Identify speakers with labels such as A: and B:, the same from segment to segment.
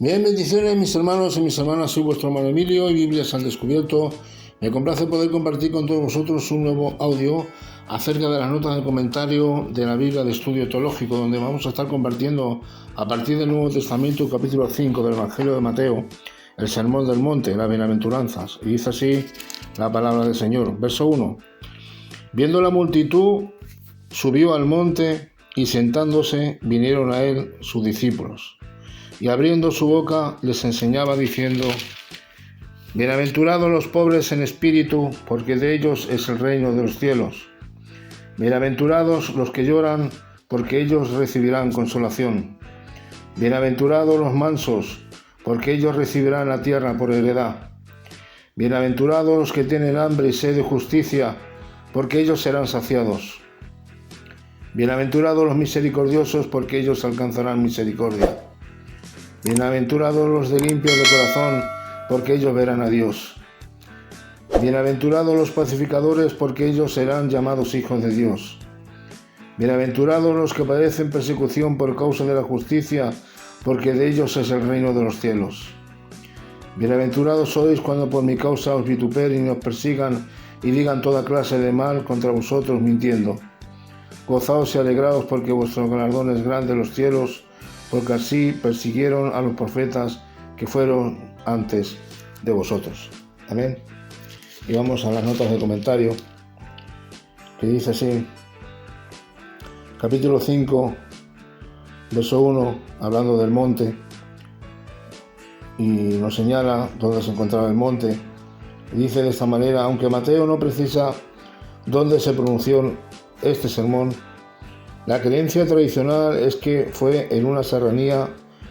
A: Bien, bendiciones mis hermanos y mis hermanas, soy vuestro hermano Emilio y Biblias al Descubierto. Me complace poder compartir con todos vosotros un nuevo audio acerca de las notas de comentario de la Biblia de Estudio Teológico, donde vamos a estar compartiendo a partir del Nuevo Testamento, capítulo 5 del Evangelio de Mateo, el Sermón del Monte, las Bienaventuranzas. Y dice así la palabra del Señor. Verso 1. Viendo la multitud, subió al monte y sentándose vinieron a él sus discípulos. Y abriendo su boca les enseñaba diciendo: Bienaventurados los pobres en espíritu, porque de ellos es el reino de los cielos. Bienaventurados los que lloran, porque ellos recibirán consolación. Bienaventurados los mansos, porque ellos recibirán la tierra por heredad. Bienaventurados los que tienen hambre y sed de justicia, porque ellos serán saciados. Bienaventurados los misericordiosos, porque ellos alcanzarán misericordia. Bienaventurados los de limpios de corazón, porque ellos verán a Dios. Bienaventurados los pacificadores, porque ellos serán llamados hijos de Dios. Bienaventurados los que padecen persecución por causa de la justicia, porque de ellos es el reino de los cielos. Bienaventurados sois cuando por mi causa os vituperen y os persigan y digan toda clase de mal contra vosotros mintiendo. Gozaos y alegraos, porque vuestro galardón es grande en los cielos, porque así persiguieron a los profetas que fueron antes de vosotros. Amén. Y vamos a las notas de comentario, que dice así: capítulo 5, verso 1, hablando del monte, y nos señala dónde se encontraba el monte. Y dice de esta manera: aunque Mateo no precisa dónde se pronunció este sermón, la creencia tradicional es que fue en una serranía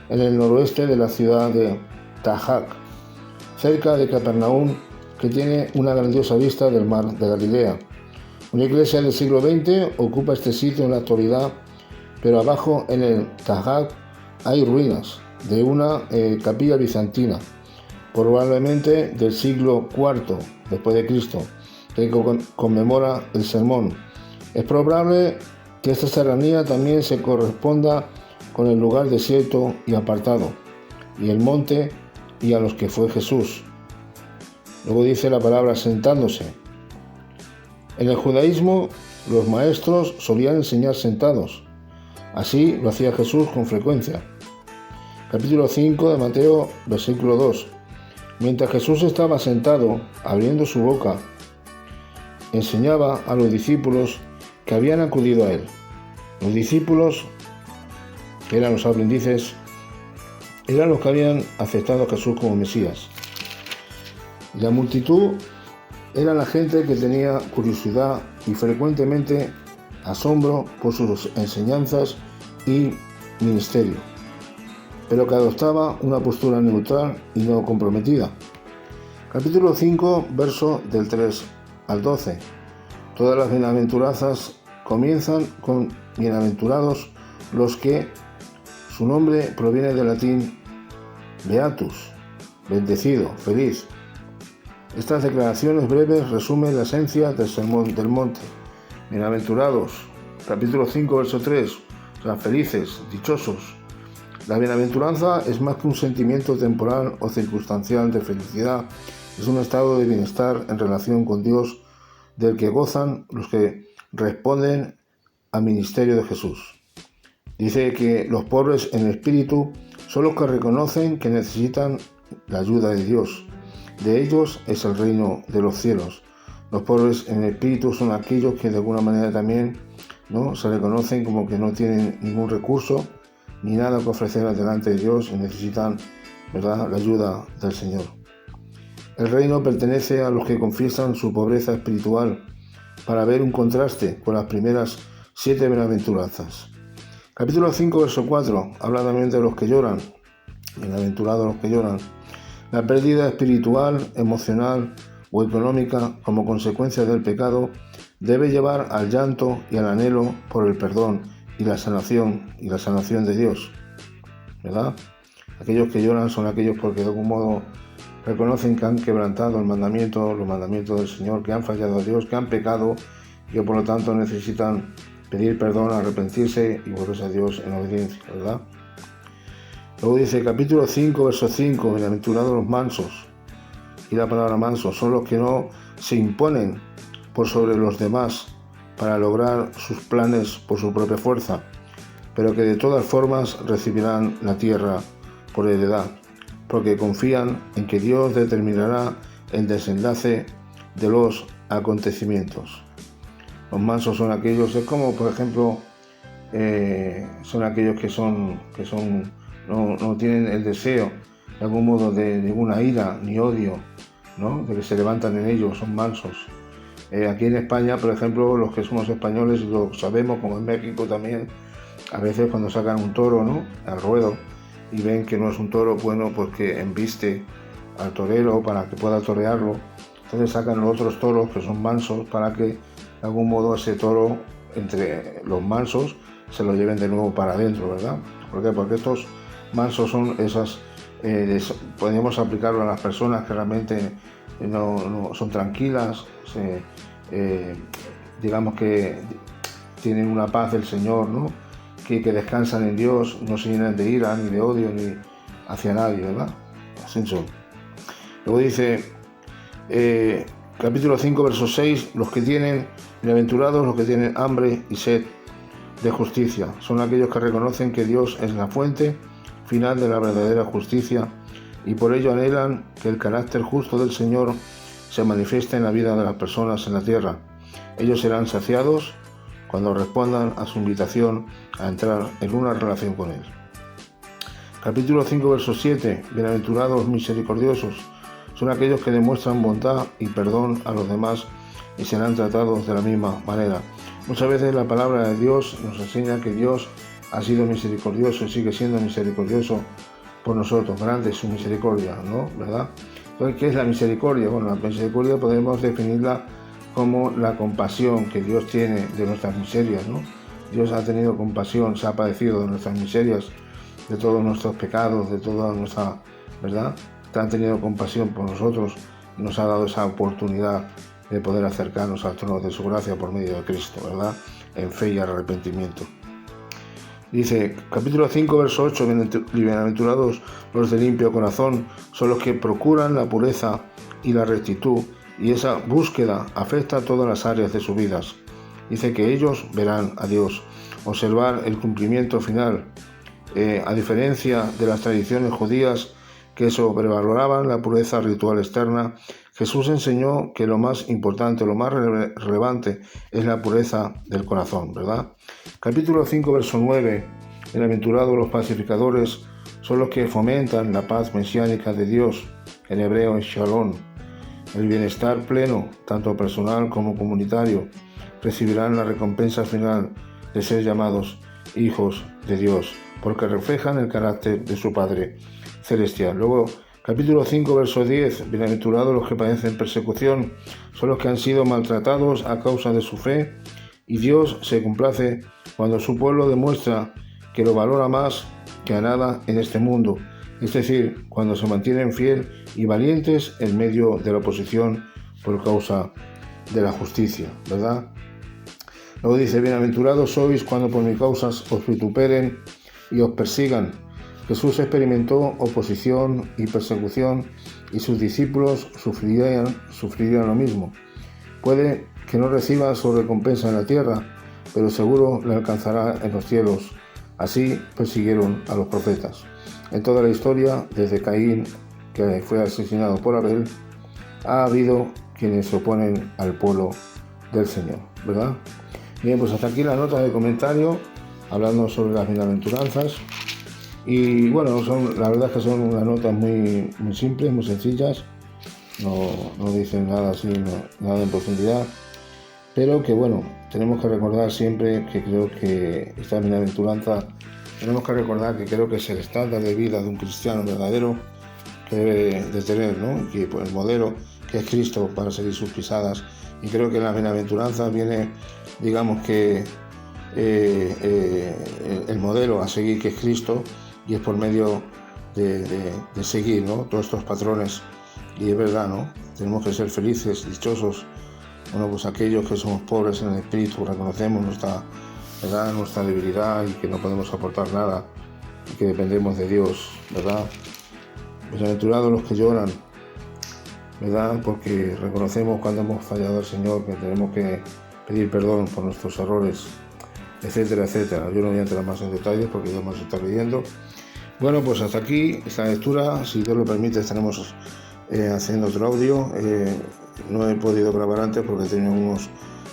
A: en el noroeste de la ciudad de Tajac, cerca de Capernaum, que tiene una grandiosa vista del mar de Galilea. Una iglesia del siglo XX ocupa este sitio en la actualidad, pero abajo en el Tajac hay ruinas de una capilla bizantina, probablemente del siglo IV después de Cristo, que conmemora el sermón. Es probable que esta serranía también se corresponda con el lugar desierto y apartado, y el monte y a los que fue Jesús. Luego dice la palabra sentándose. En el judaísmo, los maestros solían enseñar sentados. Así lo hacía Jesús con frecuencia. Capítulo 5 de Mateo, versículo 2. Mientras Jesús estaba sentado, abriendo su boca, enseñaba a los discípulos que habían acudido a él. Los discípulos, que eran los aprendices, eran los que habían aceptado a Jesús como Mesías. La multitud era la gente que tenía curiosidad y frecuentemente asombro por sus enseñanzas y ministerio, pero que adoptaba una postura neutral y no comprometida. Capítulo 5, verso del 3 al 12. Todas las bienaventuranzas comienzan con bienaventurados los que su nombre proviene del latín beatus, bendecido, feliz. Estas declaraciones breves resumen la esencia del Sermón del Monte. Bienaventurados, capítulo 5, verso 3, o sea, felices, dichosos. La bienaventuranza es más que un sentimiento temporal o circunstancial de felicidad, es un estado de bienestar en relación con Dios del que gozan los que responden al ministerio de Jesús. Dice que los pobres en espíritu son los que reconocen que necesitan la ayuda de Dios. De ellos es el reino de los cielos. Los pobres en espíritu son aquellos que de alguna manera también se reconocen como que no tienen ningún recurso ni nada que ofrecer delante de Dios y necesitan, la ayuda del Señor. El reino pertenece a los que confiesan su pobreza espiritual, para ver un contraste con las primeras 7 bienaventuranzas. Capítulo 5, verso 4, habla también de los que lloran. Bienaventurados los que lloran. La pérdida espiritual, emocional o económica como consecuencia del pecado debe llevar al llanto y al anhelo por el perdón y la sanación de Dios, ¿verdad? Aquellos que lloran son aquellos porque de algún modo reconocen que han quebrantado los mandamientos del Señor, que han fallado a Dios, que han pecado y que por lo tanto necesitan pedir perdón, arrepentirse y volverse a Dios en obediencia, ¿verdad? Luego dice capítulo 5, verso 5, bienaventurados los mansos. Y la palabra mansos son los que no se imponen por sobre los demás para lograr sus planes por su propia fuerza, pero que de todas formas recibirán la tierra por heredad, porque confían en que Dios determinará el desenlace de los acontecimientos. Los mansos son aquellos, es como por ejemplo, son aquellos que no tienen el deseo de algún modo de ninguna ira ni odio, ¿no? De que se levantan en ellos, son mansos. Aquí en España, por ejemplo, los que somos españoles lo sabemos, como en México también, a veces cuando sacan un toro, ¿no?, al ruedo y ven que no es un toro bueno, pues que embiste al torero para que pueda torearlo, entonces sacan los otros toros que son mansos para que de algún modo ese toro entre los mansos se lo lleven de nuevo para adentro, ¿verdad? ¿Por qué? Porque estos mansos son esas, podríamos aplicarlo a las personas que realmente no son tranquilas, digamos que tienen una paz del Señor, ¿no?, que descansan en Dios, no se llenan de ira ni de odio ni hacia nadie, ¿verdad? Así son. Luego dice capítulo 5, verso 6, bienaventurados los que tienen hambre y sed de justicia, son aquellos que reconocen que Dios es la fuente final de la verdadera justicia y por ello anhelan que el carácter justo del Señor se manifieste en la vida de las personas en la tierra. Ellos serán saciados cuando respondan a su invitación a entrar en una relación con Él. Capítulo 5, verso 7, bienaventurados misericordiosos, son aquellos que demuestran bondad y perdón a los demás y serán tratados de la misma manera. Muchas veces la palabra de Dios nos enseña que Dios ha sido misericordioso y sigue siendo misericordioso por nosotros. Grande es su misericordia, ¿no? ¿Verdad? Entonces, ¿qué es la misericordia? Bueno, la misericordia podemos definirla como la compasión que Dios tiene de nuestras miserias, ¿no? Dios ha tenido compasión, se ha padecido de nuestras miserias, de todos nuestros pecados, de toda nuestra, ¿verdad? Ha tenido compasión por nosotros y nos ha dado esa oportunidad de poder acercarnos al trono de su gracia por medio de Cristo, ¿verdad? En fe y arrepentimiento. Dice, capítulo 5, verso 8, bienaventurados los de limpio corazón, son los que procuran la pureza y la rectitud, y esa búsqueda afecta a todas las áreas de sus vidas. Dice que ellos verán a Dios. Observar el cumplimiento final, a diferencia de las tradiciones judías que sobrevaloraban la pureza ritual externa, Jesús enseñó que lo más importante, lo más relevante es la pureza del corazón, ¿verdad? Capítulo 5, verso 9, bienaventurados los pacificadores, son los que fomentan la paz mesiánica de Dios, en hebreo es shalom, el bienestar pleno, tanto personal como comunitario, recibirán la recompensa final de ser llamados hijos de Dios, porque reflejan el carácter de su Padre celestial. Luego, capítulo 5, verso 10, bienaventurados los que padecen persecución, son los que han sido maltratados a causa de su fe, y Dios se complace cuando su pueblo demuestra que lo valora más que a nada en este mundo, es decir, cuando se mantienen fieles y valientes en medio de la oposición por causa de la justicia, ¿verdad? Luego dice, bienaventurados sois cuando por mi causa os vituperen y os persigan. Jesús experimentó oposición y persecución y sus discípulos sufrirían lo mismo. Puede que no reciba su recompensa en la tierra, pero seguro le alcanzará en los cielos. Así persiguieron a los profetas. En toda la historia, desde Caín, que fue asesinado por Abel, ha habido quienes se oponen al pueblo del Señor, ¿verdad? Bien, pues hasta aquí la nota de comentario, hablando sobre las bienaventuranzas. Y bueno, la verdad es que son unas notas muy simples, muy sencillas, no dicen nada así, nada en profundidad, pero que bueno, tenemos que recordar siempre que creo que esta bienaventuranza, tenemos que recordar que creo que es el estándar de vida de un cristiano verdadero que debe de tener, ¿no? Que pues, el modelo que es Cristo para seguir sus pisadas, y creo que en la bienaventuranza viene, digamos que el modelo a seguir que es Cristo, y es por medio de seguir, ¿no?, todos estos patrones. Y es verdad, ¿no? Tenemos que ser felices, dichosos. Bueno, pues aquellos que somos pobres en el espíritu, reconocemos nuestra debilidad y que no podemos aportar nada y que dependemos de Dios, ¿verdad? Bienaventurados los que lloran, ¿verdad? Porque reconocemos cuando hemos fallado al Señor, que tenemos que pedir perdón por nuestros errores, etcétera, etcétera. Yo no voy a entrar más en detalles porque ya hemos estado leyendo. Bueno, pues hasta aquí esta lectura. Si Dios lo permite, estaremos haciendo otro audio. No he podido grabar antes porque he tenido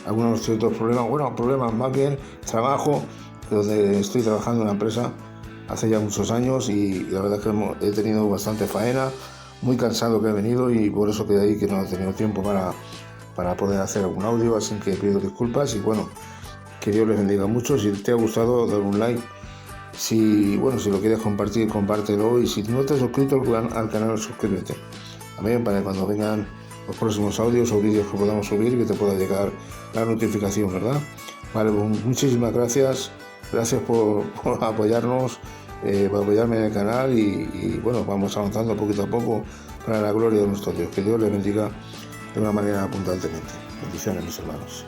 A: algunos ciertos problemas. Bueno, problemas más bien, trabajo, donde estoy trabajando en una empresa hace ya muchos años y la verdad es que he tenido bastante faena, muy cansado que he venido y por eso quedé ahí que no he tenido tiempo para poder hacer algún audio, así que pido disculpas y bueno, que Dios les bendiga mucho. Si te ha gustado, dale un like. Si lo quieres compartir, compártelo, y si no te has suscrito al canal, suscríbete. Amén, para cuando vengan los próximos audios o vídeos que podamos subir, que te pueda llegar la notificación, ¿verdad? Vale, pues muchísimas gracias por apoyarnos, por apoyarme en el canal y bueno, vamos avanzando poquito a poco para la gloria de nuestro Dios. Que Dios les bendiga de una manera abundantemente. Bendiciones, mis hermanos.